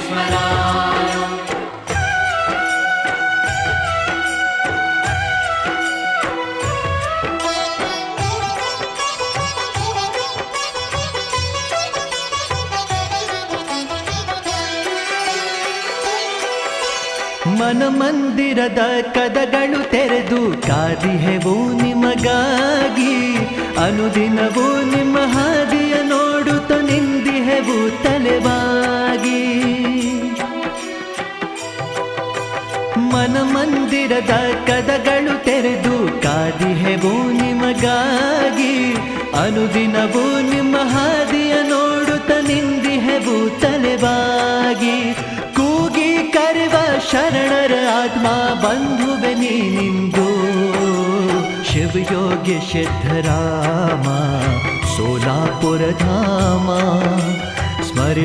विस्मराय। ಮನ ಮಂದಿರದ ಕದಗಳು ತೆರೆದು ಕಾದಿಹೆವು ನಿಮಗಾಗಿ, ಅನುದಿನವೂ ನಿಮ್ಮ ಹಾದಿಯ ನೋಡುತ್ತ ನಿಂದಿಹೆವು ತಲೆಬಾಗಿ. ಮನ ಮಂದಿರದ ಕದಗಳು ತೆರೆದು ಕಾದಿಹೆವು ನಿಮಗಾಗಿ, ಅನುದಿನವೂ ನಿಮ್ಮ ಹಾದಿಯ ನೋಡುತ್ತ ನಿಂದಿಹೆವು ತಲೆಬಾಗಿ. ಕೂಗಿ ಕರೆವ ಶರಣರ ಆತ್ಮ ಬಂಧುವೆ ನೀನಿಂದು, ಶಿವಯೋಗಿ ಸಿದ್ಧರಾಮ ಸೋಲಾಪುರ ಧಾಮ.